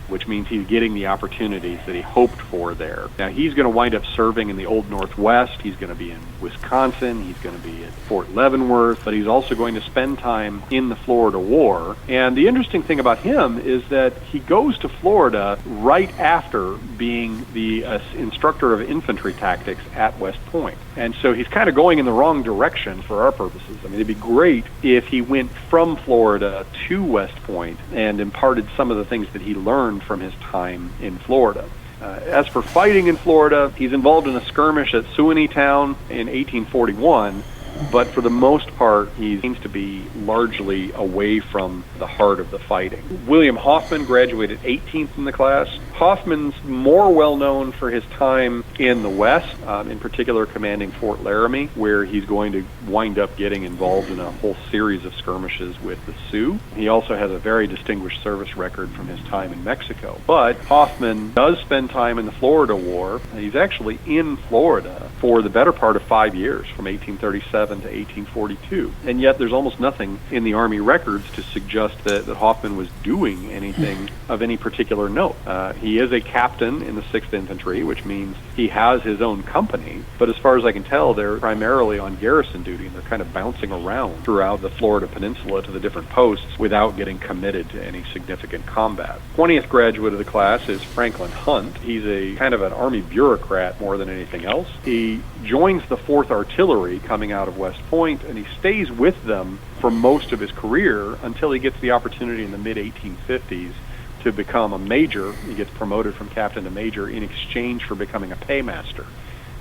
Speaker 2: Which means he's getting the opportunities that he hoped for there. Now, he's going to wind up serving in the Old Northwest. He's going to be in Wisconsin. He's going to be at Fort Leavenworth. But he's also going to spend time in the Florida War. And the interesting thing about him is that he goes to Florida right after being the instructor of infantry tactics at West Point. And so he's kind of going in the wrong direction for our purposes. I mean, it'd be great if he went from Florida to West Point and imparted some of the things that he learned from his time in Florida. As for fighting in Florida, he's involved in a skirmish at Suwanee-town in 1841, but for the most part, he seems to be largely away from the heart of the fighting. William Hoffman graduated 18th in the class. Hoffman's more well known for his time in the West, in particular commanding Fort Laramie, where he's going to wind up getting involved in a whole series of skirmishes with the Sioux. He also has a very distinguished service record from his time in Mexico. But Hoffman does spend time in the Florida War. He's actually in Florida for the better part of 5 years, from 1837 to 1842. And yet there's almost nothing in the Army records to suggest that Hoffman was doing anything of any particular note. He is a captain in the 6th Infantry, which means he has his own company. But as far as I can tell, they're primarily on garrison duty, and they're kind of bouncing around throughout the Florida Peninsula to the different posts without getting committed to any significant combat. 20th graduate of the class is Franklin Hunt. He's a kind of an Army bureaucrat more than anything else. He joins the 4th Artillery coming out of West Point, and he stays with them for most of his career until he gets the opportunity in the mid-1850s to become a major. He gets promoted from captain to major in exchange for becoming a paymaster.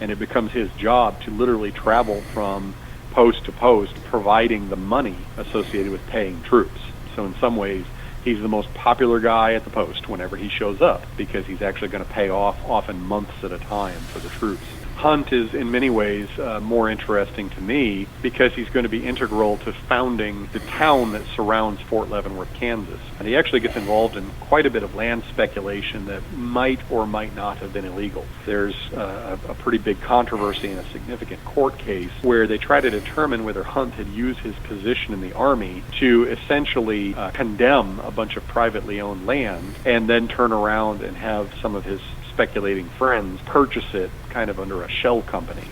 Speaker 2: And it becomes his job to literally travel from post to post, providing the money associated with paying troops. So in some ways, he's the most popular guy at the post whenever he shows up, because he's actually going to pay off often months at a time for the troops. Hunt is in many ways more interesting to me because he's going to be integral to founding the town that surrounds Fort Leavenworth, Kansas. And he actually gets involved in quite a bit of land speculation that might or might not have been illegal. There's a pretty big controversy in a significant court case where they try to determine whether Hunt had used his position in the Army to essentially condemn a bunch of privately owned land and then turn around and have some of his speculating friends purchase it kind of under a shell company.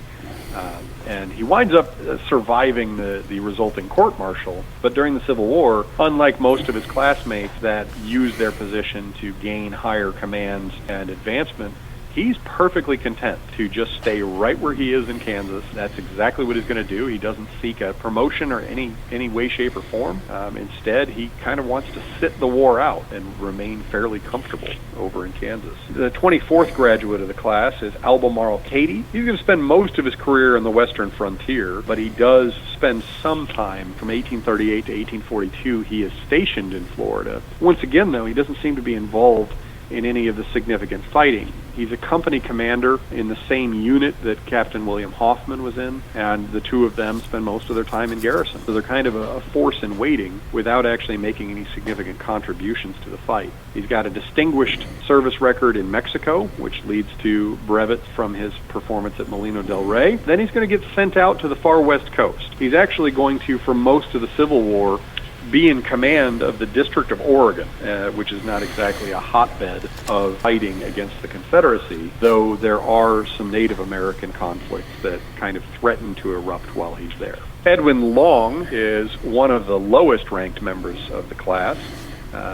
Speaker 2: And he winds up surviving the resulting court-martial, but during the Civil War, unlike most of his classmates that used their position to gain higher commands and advancement, he's perfectly content to just stay right where he is in Kansas. That's exactly what he's going to do. He doesn't seek a promotion or any way, shape, or form. Instead, he kind of wants to sit the war out and remain fairly comfortable over in Kansas. The 24th graduate of the class is Albemarle Cady. He's going to spend most of his career on the western frontier, but he does spend some time from 1838 to 1842. He is stationed in Florida. Once again, though, he doesn't seem to be involved in any of the significant fighting. He's a company commander in the same unit that Captain William Hoffman was in, and the two of them spend most of their time in garrison. So they're kind of a force in waiting without actually making any significant contributions to the fight. He's got a distinguished service record in Mexico, which leads to brevets from his performance at Molino del Rey. Then he's going to get sent out to the far west coast. He's actually going to, for most of the Civil War, be in command of the District of Oregon, which is not exactly a hotbed of fighting against the Confederacy, though there are some Native American conflicts that kind of threaten to erupt while he's there. Edwin Long is one of the lowest ranked members of the class.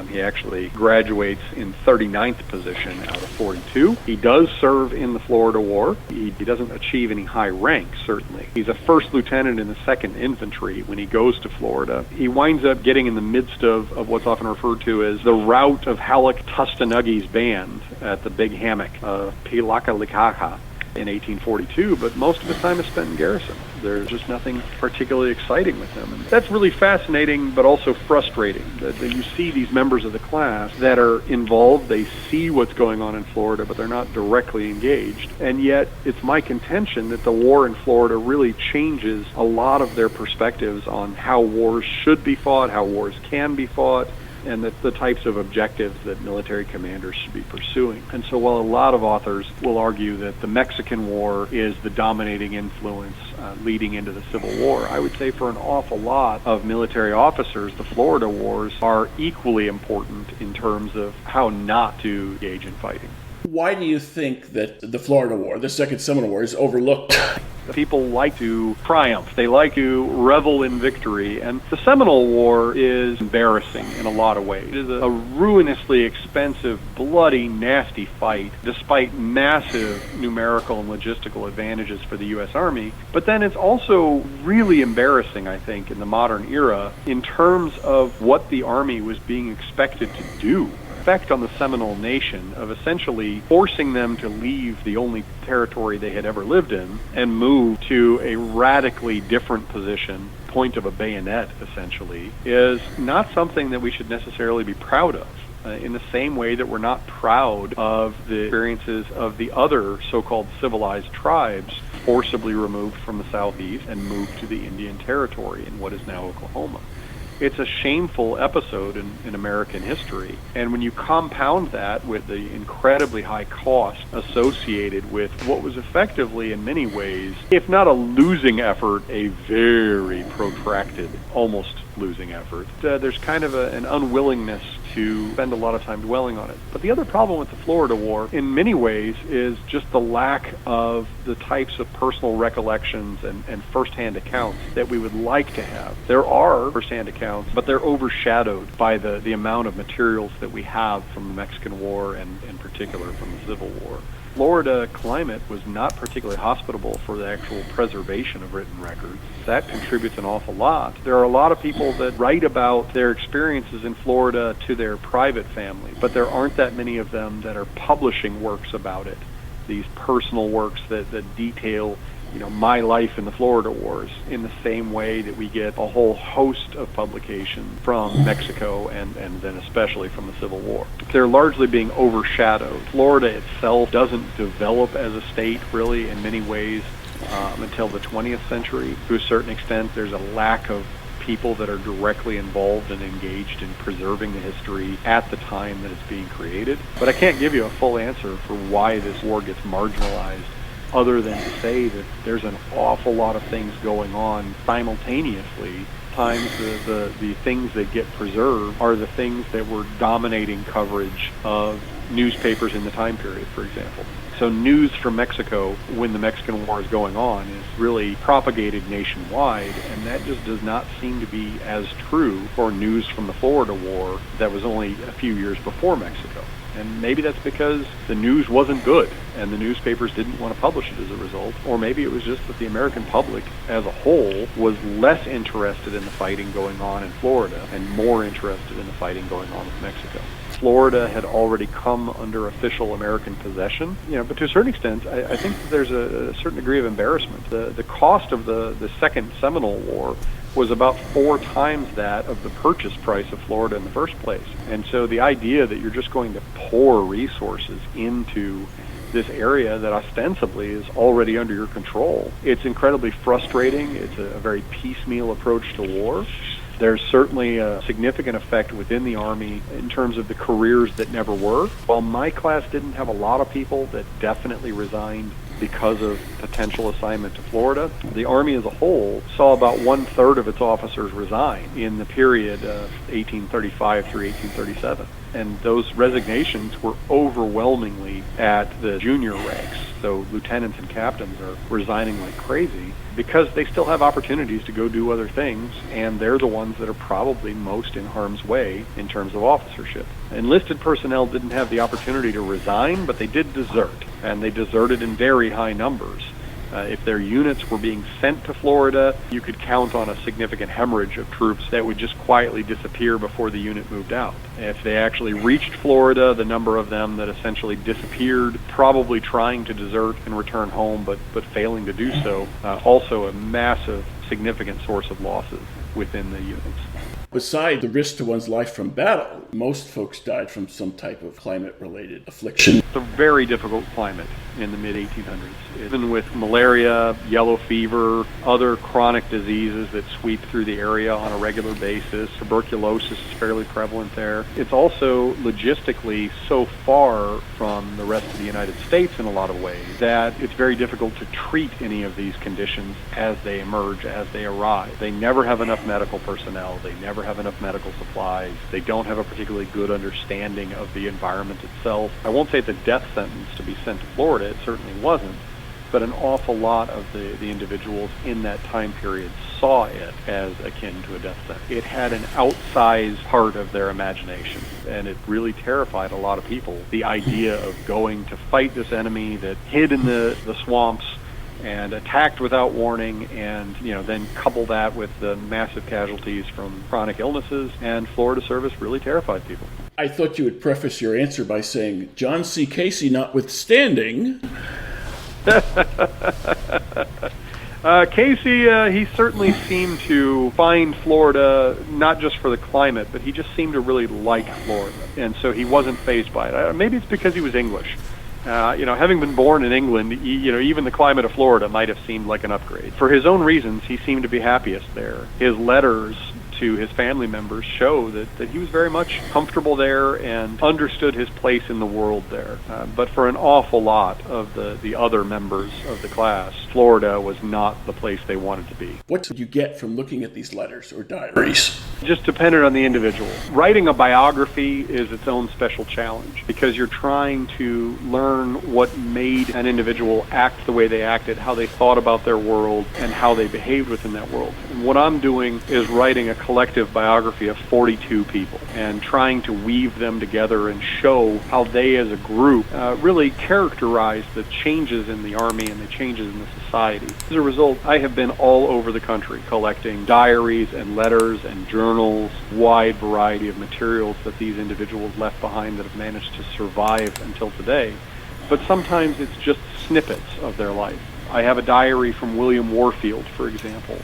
Speaker 2: He actually graduates in 39th position out of 42. He does serve in the Florida War. He doesn't achieve any high rank, certainly. He's a first lieutenant in the 2nd Infantry when he goes to Florida. He winds up getting in the midst of what's often referred to as the rout of Halleck Tustenuggee band at the Big Hammock of Pilakalikaha in 1842, but most of his time is spent in garrison. There's just nothing particularly exciting with him. And that's really fascinating, but also frustrating, that you see these members of the class that are involved, they see what's going on in Florida, but they're not directly engaged. And yet, it's my contention that the war in Florida really changes a lot of their perspectives on how wars should be fought, how wars can be fought, and the types of objectives that military commanders should be pursuing. And so while a lot of authors will argue that the Mexican War is the dominating influence leading into the Civil War, I would say for an awful lot of military officers, the Florida Wars are equally important in terms of how not to engage in fighting.
Speaker 1: Why do you think that the Florida War, the Second Seminole War, is overlooked?
Speaker 2: People like to triumph. They like to revel in victory. And the Seminole War is embarrassing in a lot of ways. It is a ruinously expensive, bloody, nasty fight, despite massive numerical and logistical advantages for the U.S. Army. But then it's also really embarrassing, I think, in the modern era in terms of what the Army was being expected to do. Effect on the Seminole Nation of essentially forcing them to leave the only territory they had ever lived in and move to a radically different position, point of a bayonet essentially, is not something that we should necessarily be proud of. In the same way that we're not proud of the experiences of the other so-called civilized tribes forcibly removed from the southeast and moved to the Indian Territory in what is now Oklahoma. It's a shameful episode in American history. And when you compound that with the incredibly high cost associated with what was effectively, in many ways, if not a losing effort, a very protracted, almost losing effort, there's kind of an unwillingness to spend a lot of time dwelling on it. But the other problem with the Florida War, in many ways, is just the lack of the types of personal recollections and firsthand accounts that we would like to have. There are firsthand accounts, but they're overshadowed by the amount of materials that we have from the Mexican War and in particular from the Civil War. Florida climate was not particularly hospitable for the actual preservation of written records. That contributes an awful lot. There are a lot of people that write about their experiences in Florida to their private family, but there aren't that many of them that are publishing works about it. These personal works that detail my life in the Florida Wars in the same way that we get a whole host of publications from Mexico and then especially from the Civil War. They're largely being overshadowed. Florida itself doesn't develop as a state really in many ways until the 20th century. To a certain extent, there's a lack of people that are directly involved and engaged in preserving the history at the time that it's being created. But I can't give you a full answer for why this war gets marginalized, other than to say that there's an awful lot of things going on simultaneously. Times the things that get preserved are the things that were dominating coverage of newspapers in the time period, for example. So news from Mexico when the Mexican War is going on is really propagated nationwide, and that just does not seem to be as true for news from the Florida War that was only a few years before Mexico. And maybe that's because the news wasn't good and the newspapers didn't want to publish it as a result. Or maybe it was just that the American public as a whole was less interested in the fighting going on in Florida and more interested in the fighting going on with Mexico. Florida had already come under official American possession, but to a certain extent, I think that there's a certain degree of embarrassment. The cost of the Second Seminole War was about 4 times that of the purchase price of Florida in the first place. And so the idea that you're just going to pour resources into this area that ostensibly is already under your control, it's incredibly frustrating. It's a very piecemeal approach to war. There's certainly a significant effect within the Army in terms of the careers that never were. While my class didn't have a lot of people that definitely resigned because of potential assignment to Florida, the Army as a whole saw about 1/3 of its officers resign in the period of 1835 through 1837. And those resignations were overwhelmingly at the junior ranks. So lieutenants and captains are resigning like crazy because they still have opportunities to go do other things, and they're the ones that are probably most in harm's way in terms of officership. Enlisted personnel didn't have the opportunity to resign, but they did desert, and they deserted in very high numbers. If their units were being sent to Florida, you could count on a significant hemorrhage of troops that would just quietly disappear before the unit moved out. If they actually reached Florida, the number of them that essentially disappeared, probably trying to desert and return home, but failing to do so, also a massive, significant source of losses within the units.
Speaker 1: Beside the risk to one's life from battle, most folks died from some type of climate-related affliction.
Speaker 2: It's a very difficult climate in the mid-1800s. Even with malaria, yellow fever, other chronic diseases that sweep through the area on a regular basis, tuberculosis is fairly prevalent there. It's also logistically so far from the rest of the United States in a lot of ways that it's very difficult to treat any of these conditions as they emerge, as they arise. They never have enough medical personnel. They never have enough medical supplies. They don't have a particularly good understanding of the environment itself. I won't say it's a death sentence to be sent to Florida. It certainly wasn't. But an awful lot of the individuals in that time period saw it as akin to a death sentence. It had an outsized part of their imagination, and it really terrified a lot of people. The idea of going to fight this enemy that hid in the swamps and attacked without warning, and then couple that with the massive casualties from chronic illnesses, and Florida service really terrified people.
Speaker 1: I thought you would preface your answer by saying, John C. Casey notwithstanding.
Speaker 2: Casey, he certainly seemed to find Florida, not just for the climate, but he just seemed to really like Florida, and so he wasn't fazed by it. Maybe it's because he was English. Having been born in England, even the climate of Florida might have seemed like an upgrade. For his own reasons, he seemed to be happiest there. His letters to his family members show that he was very much comfortable there and understood his place in the world there. But for an awful lot of the other members of the class, Florida was not the place they wanted to be.
Speaker 1: What did you get from looking at these letters or diaries?
Speaker 2: Just dependent on the individual. Writing a biography is its own special challenge because you're trying to learn what made an individual act the way they acted, how they thought about their world, and how they behaved within that world. And what I'm doing is writing a collective biography of 42 people and trying to weave them together and show how they as a group really characterized the changes in the Army and the changes in the society. As a result, I have been all over the country collecting diaries and letters and journals, wide variety of materials that these individuals left behind that have managed to survive until today. But sometimes it's just snippets of their life. I have a diary from William Warfield, for example.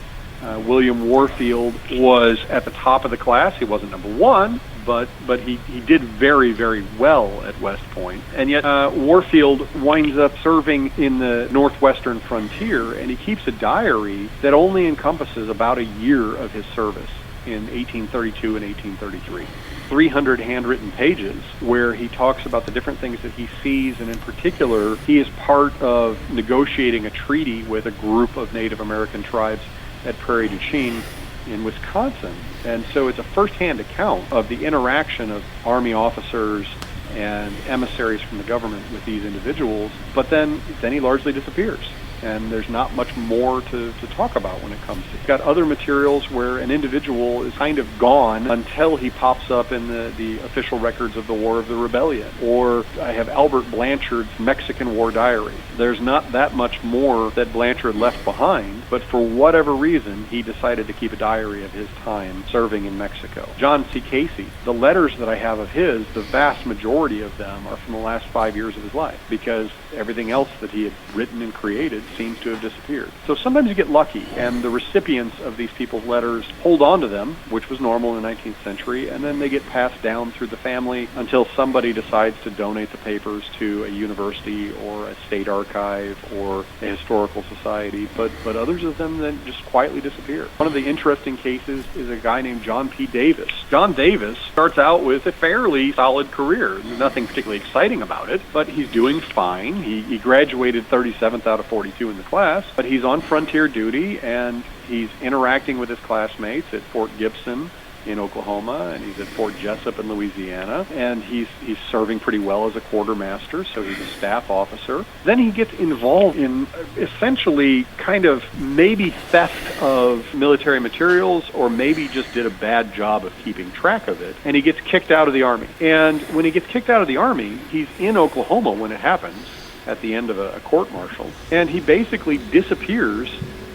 Speaker 2: William Warfield was at the top of the class. He wasn't number one, but he did very, very well at West Point. And yet Warfield winds up serving in the northwestern frontier, and he keeps a diary that only encompasses about a year of his service in 1832 and 1833. 300 handwritten pages where he talks about the different things that he sees, and in particular, he is part of negotiating a treaty with a group of Native American tribes at Prairie du Chien in Wisconsin. And so it's a first-hand account of the interaction of Army officers and emissaries from the government with these individuals, but then he largely disappears. And there's not much more to talk about when it comes to it. You've got other materials where an individual is kind of gone until he pops up in the official records of the War of the Rebellion. Or I have Albert Blanchard's Mexican War Diary. There's not that much more that Blanchard left behind, but for whatever reason, he decided to keep a diary of his time serving in Mexico. John C. Casey, the letters that I have of his, the vast majority of them are from the last 5 years of his life, because everything else that he had written and created seems to have disappeared. So sometimes you get lucky, and the recipients of these people's letters hold on to them, which was normal in the 19th century, and then they get passed down through the family until somebody decides to donate the papers to a university or a state archive or a historical society, but others of them then just quietly disappear. One of the interesting cases is a guy named John P. Davis. John Davis starts out with a fairly solid career. There's nothing particularly exciting about it, but he's doing fine. He graduated 37th out of 42 in the class, but he's on frontier duty, and he's interacting with his classmates at Fort Gibson in Oklahoma, and he's at Fort Jessup in Louisiana, and he's serving pretty well as a quartermaster, so he's a staff officer. Then he gets involved in essentially kind of maybe theft of military materials, or maybe just did a bad job of keeping track of it, and he gets kicked out of the Army. And when he gets kicked out of the Army, he's in Oklahoma when it happens, at the end of a court-martial, and he basically disappears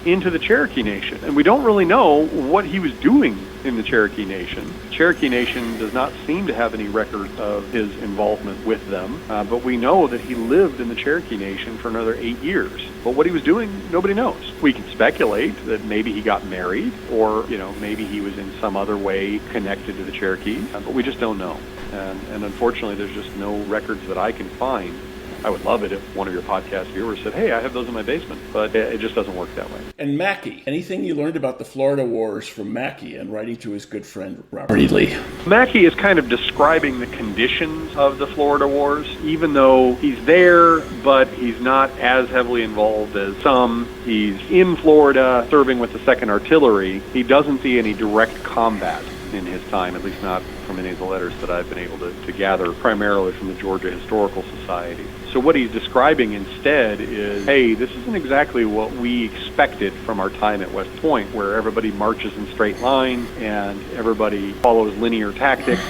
Speaker 2: into the Cherokee Nation. And we don't really know what he was doing in the Cherokee Nation. Cherokee Nation does not seem to have any record of his involvement with them, but we know that he lived in the Cherokee Nation for another 8 years. But what he was doing, nobody knows. We can speculate that maybe he got married, or maybe he was in some other way connected to the Cherokee, but we just don't know. And unfortunately, there's just no records that I can find. I would love it if one of your podcast viewers said, hey, I have those in my basement, but it just doesn't work that way.
Speaker 1: And Mackey, anything you learned about the Florida Wars from Mackey and writing to his good friend Robert E. Lee?
Speaker 2: Mackey is kind of describing the conditions of the Florida Wars, even though he's there, but he's not as heavily involved as some. He's in Florida serving with the 2nd Artillery. He doesn't see any direct combat in his time, at least not from any of the letters that I've been able to gather, primarily from the Georgia Historical Society. So what he's describing instead is, hey, this isn't exactly what we expected from our time at West Point, where everybody marches in straight line and everybody follows linear tactics.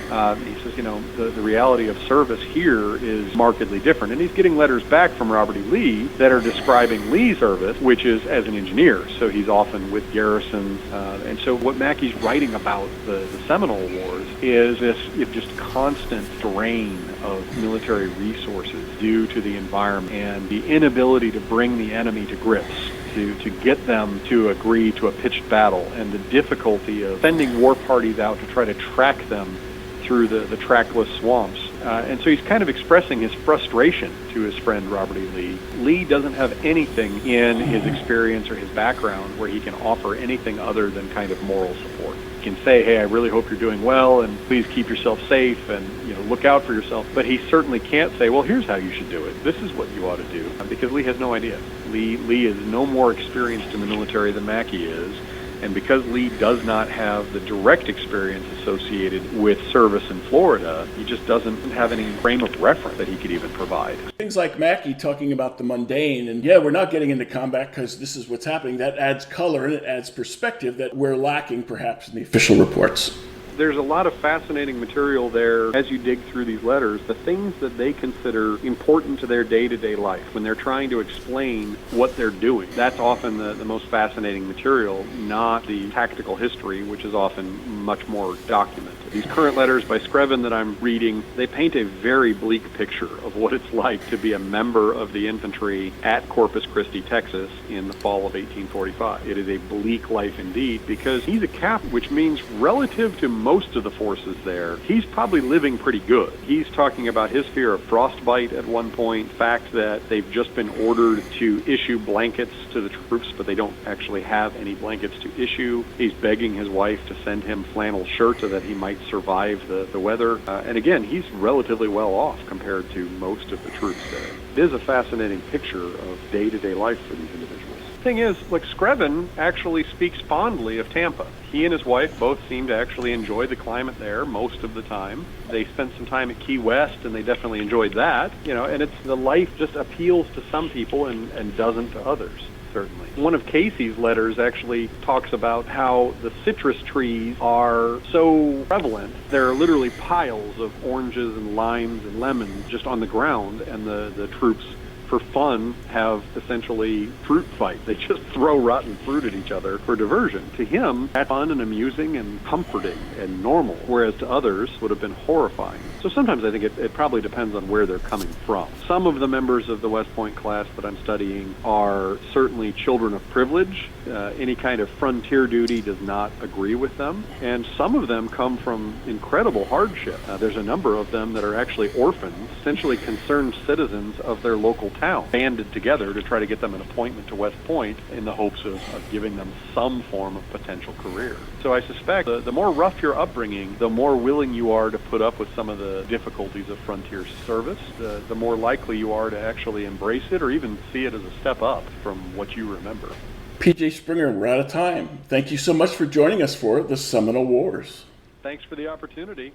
Speaker 2: He says, the reality of service here is markedly different. And he's getting letters back from Robert E. Lee that are describing Lee's service, which is as an engineer. So he's often with garrisons. And so what Mackey's writing about the Seminole Wars is this just constant drain of military resources due to the environment and the inability to bring the enemy to grips, to get them to agree to a pitched battle, and the difficulty of sending war parties out to try to track them through the trackless swamps. And so he's kind of expressing his frustration to his friend Robert E. Lee. Lee doesn't have anything in his experience or his background where he can offer anything other than kind of moral support. He can say, hey, I really hope you're doing well, and please keep yourself safe, and look out for yourself. But he certainly can't say, well, here's how you should do it. This is what you ought to do, because Lee has no idea. Lee is no more experienced in the military than Mackey is. And because Lee does not have the direct experience associated with service in Florida, he just doesn't have any frame of reference that he could even provide.
Speaker 1: Things like Mackey talking about the mundane, and yeah, we're not getting into combat because this is what's happening, that adds color and it adds perspective that we're lacking perhaps in the official reports.
Speaker 2: There's a lot of fascinating material there as you dig through these letters, the things that they consider important to their day-to-day life when they're trying to explain what they're doing. That's often the most fascinating material, not the tactical history, which is often much more documented. These current letters by Screven that I'm reading, they paint a very bleak picture of what it's like to be a member of the infantry at Corpus Christi, Texas in the fall of 1845. It is a bleak life indeed because he's a captain, which means relative to most of the forces there, he's probably living pretty good. He's talking about his fear of frostbite at one point, the fact that they've just been ordered to issue blankets to the troops, but they don't actually have any blankets to issue. He's begging his wife to send him flannel shirts so that he might survive the weather. And again, he's relatively well off compared to most of the troops there. It is a fascinating picture of day-to-day life for these individuals. Thing is, like Screven actually speaks fondly of Tampa. He and his wife both seem to actually enjoy the climate there most of the time. They spent some time at Key West, and they definitely enjoyed that. And it's the life just appeals to some people and doesn't to others, certainly. One of Casey's letters actually talks about how the citrus trees are so prevalent. There are literally piles of oranges and limes and lemons just on the ground, and the troops, for fun, have essentially fruit fight. They just throw rotten fruit at each other for diversion. To him, that's fun and amusing and comforting and normal, whereas to others would have been horrifying. So sometimes I think it probably depends on where they're coming from. Some of the members of the West Point class that I'm studying are certainly children of privilege. Any kind of frontier duty does not agree with them. And some of them come from incredible hardship. There's a number of them that are actually orphans, essentially concerned citizens of their local town, banded together to try to get them an appointment to West Point in the hopes of giving them some form of potential career. So I suspect the more rough your upbringing, the more willing you are to put up with some of the difficulties of frontier service, the more likely you are to actually embrace it or even see it as a step up from what you remember.
Speaker 1: P.J. Springer, we're out of time. Thank you so much for joining us for the Seminole Wars.
Speaker 2: Thanks for the opportunity.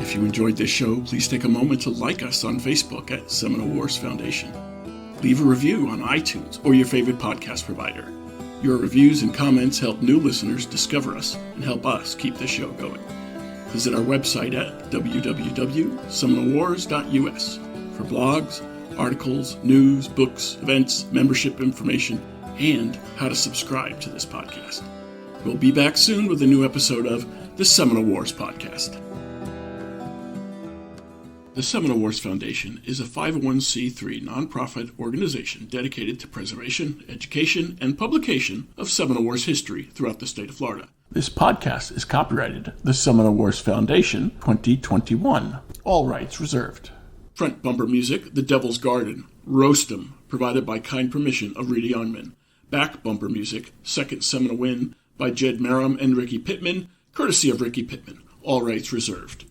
Speaker 1: If you enjoyed this show, please take a moment to like us on Facebook at Seminole Wars Foundation. Leave a review on iTunes or your favorite podcast provider. Your reviews and comments help new listeners discover us and help us keep the show going. Visit our website at www.seminolewars.us for blogs, articles, news, books, events, membership information, and how to subscribe to this podcast. We'll be back soon with a new episode of the Seminole Wars Podcast. The Seminole Wars Foundation is a 501c3 nonprofit organization dedicated to preservation, education, and publication of Seminole Wars history throughout the state of Florida. This podcast is copyrighted the Seminole Wars Foundation 2021. All rights reserved. Front bumper music, The Devil's Garden, Roast 'em, provided by kind permission of Reedy Arnman. Back bumper music, Second Seminole Win, by Jed Merrim and Ricky Pittman, courtesy of Ricky Pittman. All rights reserved.